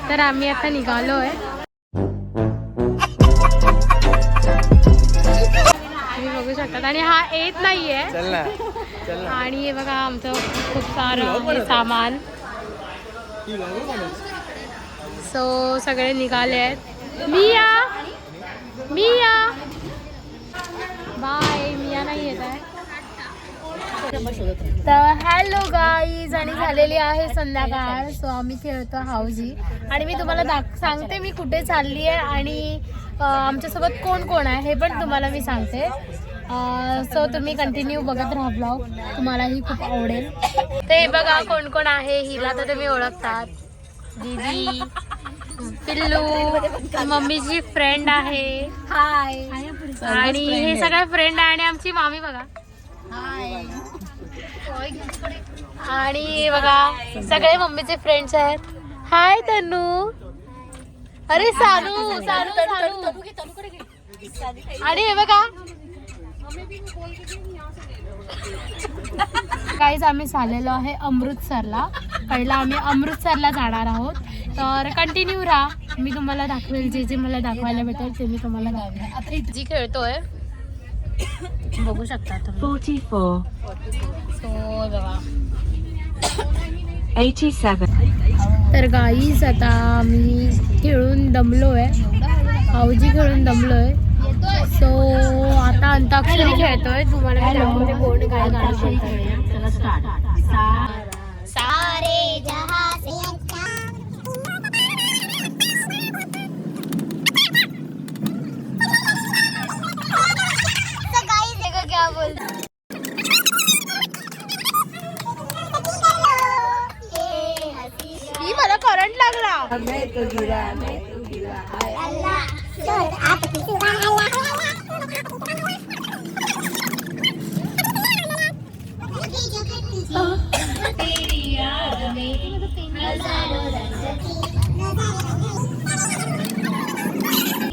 तर आम्ही आता निघालोय. तुम्ही बघू शकतात आणि हा येत नाहीये. आणि हे बघा आमचं खूप सारं सामान. सो सगळे निघाले आहेत. मिया बाय. मिया नाही येत आहे. तर हॅलो गाईज, आणि झालेली आहे संध्याकाळ. सो आम्ही खेळतो हाऊजी. आणि मी तुम्हाला सांगते मी कुठे चालली आहे आणि आमच्यासोबत कोण कोण आहे हे पण तुम्हाला मी सांगते. सो तुम्ही कंटिन्यू बघत राहा ब्लॉग, तुम्हालाही खूप आवडेल. ते बघा कोण कोण आहे. हिला तर तुम्ही ओळखतात, दीदी, पिल्लू, मम्मीची फ्रेंड आहे, हाय. आणि हे सगळे फ्रेंड आहे. आणि आमची मामी बघा, हाय. आणि बघा सगळे मम्मीचे फ्रेंड्स आहेत. हाय तनू. अरे सानू सानू सानू. आणि हे बघा गाईज, आम्ही चाललेलो आहे अमृतसरला. पहिला आम्ही अमृतसरला जाणार आहोत. तर कंटिन्यू राहा, मी तुम्हाला दाखवेल जे जे मला दाखवायला भेटेल ते मी तुम्हाला दाखवेल. आता इतकी खेळतोय बघू शकता तुम्ही. 44 सो बघा 87. तर गाईज आता मी खेळून दमलोय, हाऊजी खेळून दमलोय. सो आता अंताक्षरी खेळतोय. तुम्हाला मी दाखवते कोण काय गाणं खेळतोय. सारे जहां से अच्छा. तो गाइस देखो क्या बोल रहा है. ये मला करंट लागला. मैं तो गिरा अल्लाह आप तेरी याद में हजारों रंग की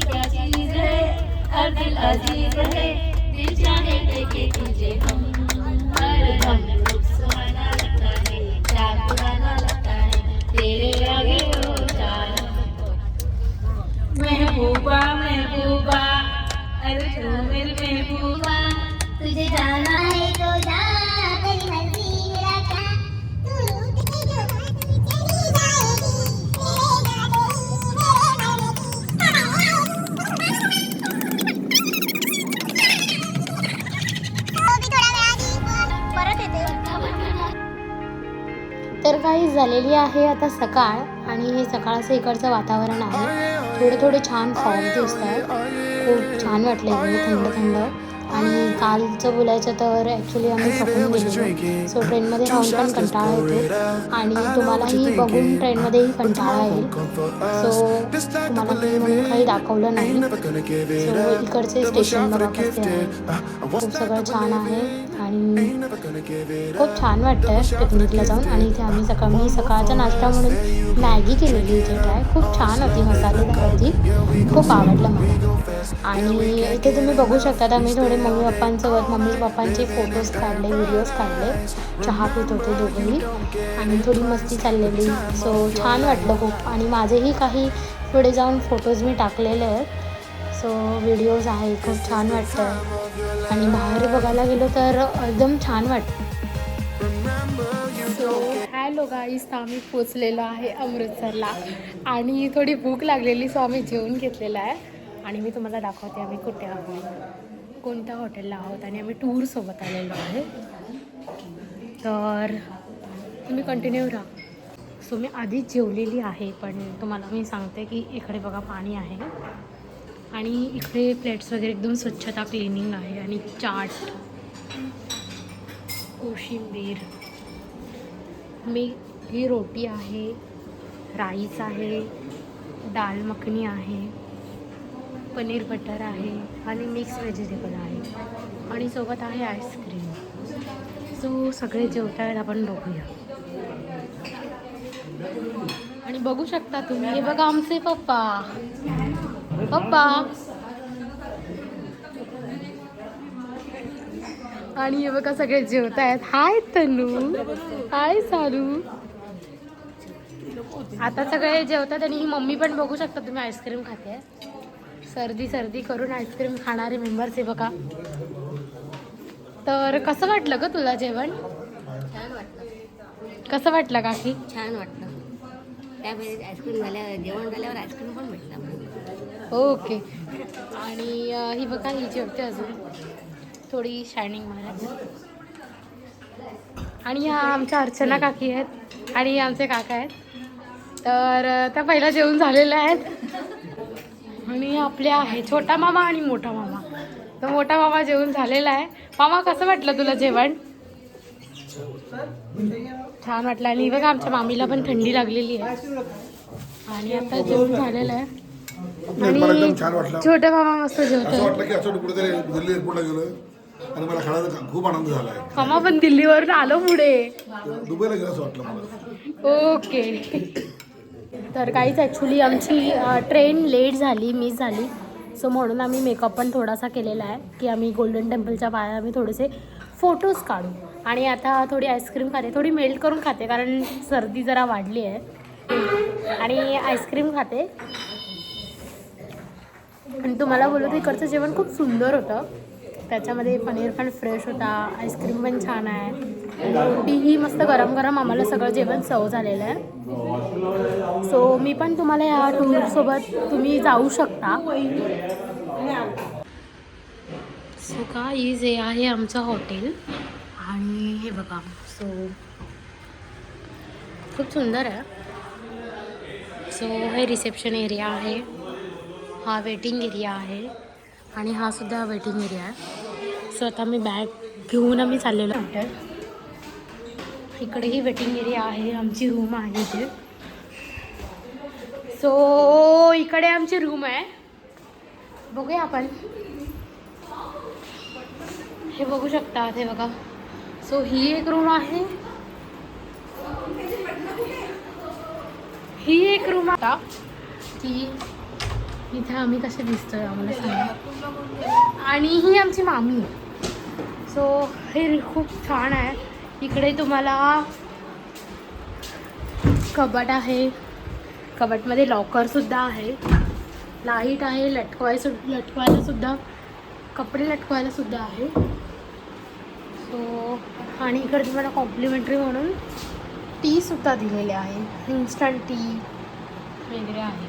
क्या चीज है हर दिल अजीज है. दिल चाहे देखे तुझे हम हर दम खूब सुहाना लगता है. क्या पुराना लगता है तेरे आगे वो चार. महबूबा महबूबा अरे तू मेरी महबूबा. तुझे जाना है तो जा तेरी मर्जी मेरा क्या. तर काही झालेली आहे आता सकाळ. आणि हे सकाळचं इकडचं वातावरण आहे. थोडे थोडे छान फॉग दिसत आहे. खूप छान वाटलं इकडे थंड थंड. आणि कालचं बोलायचं तर ॲक्च्युली आम्ही थकून गेलेलो. सो ट्रेनमध्ये राहून पण कंटाळा येतो आणि तुम्हालाही बघून ट्रेनमध्येही कंटाळा येईल. सो तुम्हाला मी म्हणून काही दाखवलं नाही. सो इकडचे स्टेशन बघा कसे आहे. खूप सगळं छान आहे आणि खूप छान वाटतं आहे पिकनिकला जाऊन. आणि इथे आम्ही मी सकाळचा नाश्ता म्हणून मॅगी केलेली इथे ट्राय. खूप छान होती, मसालेदार होती, खूप आवडलं मला. आणि इथे तुम्ही बघू शकता आम्ही थोडे मम्मी पप्पांचे फोटोज काढले, व्हिडिओज काढले. चहा पित होते दोघेही आणि थोडी मस्ती चाललेली. सो छान वाटलं खूप. आणि माझेही काही पुढे जाऊन फोटोज मी टाकलेले आहेत. सो व्हिडिओज आहे, खूप छान वाटतं. आणि बाहेर बघायला गेलो तर एकदम छान वाटतं. सो हॅलो गाईस, आम्ही पोचलेलो आहे अमृतसरला आणि थोडी भूक लागलेली. सो आम्ही जेवून घेतलेलं आहे आणि मी तुम्हाला दाखवते आम्ही कुठे आहोत, कोणत्या हॉटेलला आहोत. आणि आम्ही टूरसोबत आलेलो आहे. तर तुम्ही कंटिन्यू राहा. सो मी आधीच जेवलेली आहे, पण तुम्हाला मी सांगते की इकडे बघा पाणी आहे आणि इकडे प्लेट्स वगैरे एकदम स्वच्छता क्लिनिंग आहे. आणि चाट, कोशिंबीर, ही रोटी आहे, राईस आहे, दाल मखनी आहे, पनीर बटर आहे आणि मिक्स व्हेजिटेबल आहे आणि सोबत आहे आईस्क्रीम. सो सगळे जेवत आहेत, आपण बघूया. आणि बघू शकता तुम्ही, हे बघा आमचे पप्पा. पप्पा. आणि हे बघा सगळे जेवत आहेत. हाय तनू, हाय सारू. आता सगळे जेवतात आणि ही मम्मी पण बघू शकता तुम्ही आईस्क्रीम खाते. सर्दी सर्दी करून आईस्क्रीम खाणारे मेंबर्स आहे बघा. तर कसं वाटलं ग तुला जेवण? छान वाटलं. कसं वाटलं काकी? छान वाटलं. त्यावेळेस आईस्क्रीम झाल्यावर जेवण झाल्यावर आईस्क्रीम पण भेटला. ओके. आणि ही बघा ही जेवते अजून थोडी शायनिंग मारायची. आणि ह्या आमच्या अर्चना काकी आहेत आणि आमचे काका आहेत. तर त्या पहिला जेवून झालेल्या आहेत. आणि आपले आहे छोटा मामा आणि मोठा मामा. तर मोठा मामा जेवून झालेला आहे. मामा कसं वाटलं तुला जेवण? छान वाटलं. आणि बघा आमच्या मामीला पण थंडी लागलेली आहे आणि आता जेवण झालेलं आहे. आणि छोटा मामा मस्त जेवतो. आणि मला खाण्याचा खूप आनंद झाला आहे. मामा पण दिल्लीवरून आलो पुढे. दुबईला गेलं असं वाटलं मला. ओके. तर काहीच ॲक्च्युली आमची ट्रेन लेट झाली, मिस झाली. सो म्हणून आम्ही मेकअप पण थोडासा केलेला आहे की आम्ही गोल्डन टेम्पलच्या बाहेर आम्ही थोडेसे फोटोज काढू. आणि आता थोडी आईस्क्रीम खाते, थोडी मेल्ट करून खाते कारण सर्दी जरा वाढली आहे. आणि आईस्क्रीम खाते. आणि तुम्हाला बोलू तर इकडचं जेवण खूप सुंदर होतं. त्याच्यामध्ये पनीर पण फ्रेश होता, आईस्क्रीम पण छान आहे, रोटीही मस्त गरम गरम आम्हाला सगळं जेवण सर्व झालेलं आहे. सो मी पण तुम्हाला या टूरसोबत तुम्ही जाऊ शकता. सो गाईज हे आहे आमचं हॉटेल. आणि हे बघा सो खूप सुंदर आहे. सो हे रिसेप्शन एरिया आहे, हा वेटिंग एरिया आहे आणि हा सुद्धा वेटिंग एरिया आहे. सो आता मी बॅग घेऊन आम्ही चाललेलो हॉटेल. इकडेही वेटिंग एरिया आहे, आमची रूम आहे इथे. सो इकडे आमची रूम आहे, बघूया आपण. हे बघू शकता हे बघा. सो ही एक रूम आहे, ही एक रूम आता की इथे आम्ही कसे दिसतोय आम्हाला सांगा. आणि ही आमची मामी. सो हे खूप छान आहे. इकडे तुम्हाला कबट आहे, कबटमध्ये लॉकरसुद्धा आहे, लाईट आहे, लटकवायला सुद्धा, कपडे लटकवायला सुद्धा आहे. सो आणि इकडे तुम्हाला कॉम्प्लिमेंटरी म्हणून टीसुद्धा दिलेले आहे, इन्स्टंट टी वगैरे आहे.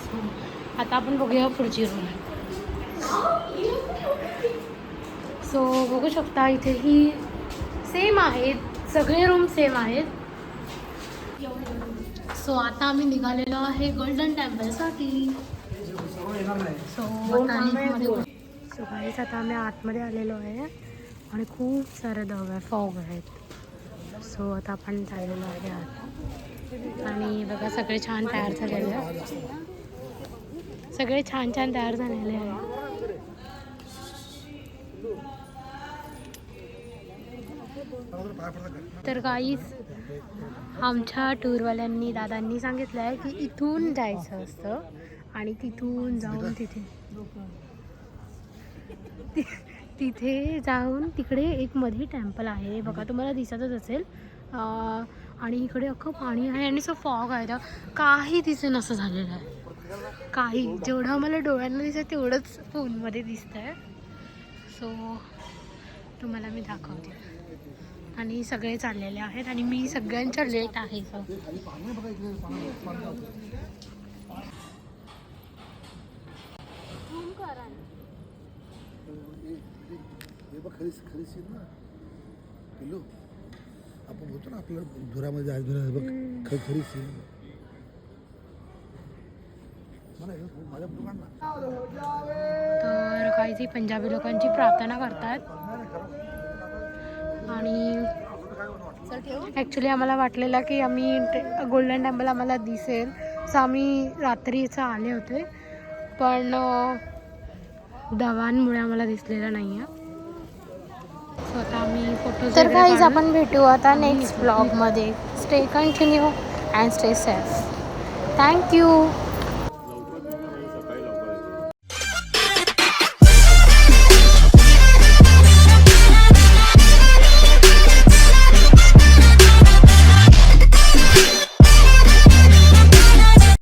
सो आता आपण बघूया पुढची रूम. सो बघू शकता इथे ही सेम आहेत, सगळे रूम सेम आहेत. सो आता आम्ही निघालेलो आहे गोल्डन टेम्पलसाठी. सो गाईस आता आम्ही आतमध्ये आलेलो आहे आणि खूप सारे दव आहे, फॉग आहेत. सो आता आपण चाललेलो आहे आत. आणि बघा सगळे छान तयार झालेले आहे, सगळे छान छान तयार झालेले आहे. तर गाईस आमच्या टूरवाल्यांनी दादांनी सांगितलं आहे की इथून जायचं असतं आणि तिथून जाऊन तिथे जाऊन तिकडे एक मध्ये टेम्पल आहे बघा, तुम्हाला दिसतच असेल. आणि इकडे अख्खं पाणी आहे आणि असं फॉग आहे, तर काही दिसेन असं झालेलं आहे. काही जेवढं आम्हाला डोळ्यांना दिसतं तेवढंच फोनमध्ये दिसतं आहे. सो तुम्हाला मी दाखवते. आणि सगळे चाललेले आहेत आणि मी सगळ्यांच्या लेट आहे. आपण होतो ना आपल्या धुरामध्ये आज बघ खरी सीन. तर काही पंजाबी लोकांची प्रार्थना करतात. आणि ॲक्च्युली आम्हाला वाटलेलं की आम्ही गोल्डन टेम्पल आम्हाला दिसेल, सो आम्ही रात्रीचं आले होते, पण दवांमुळे आम्हाला दिसलेलं नाही आहे. सो आता आम्ही फोटोज. तर काहीच आपण भेटू आता नेक्स्ट ब्लॉगमध्ये. Stay continue and stay safe. Thank you.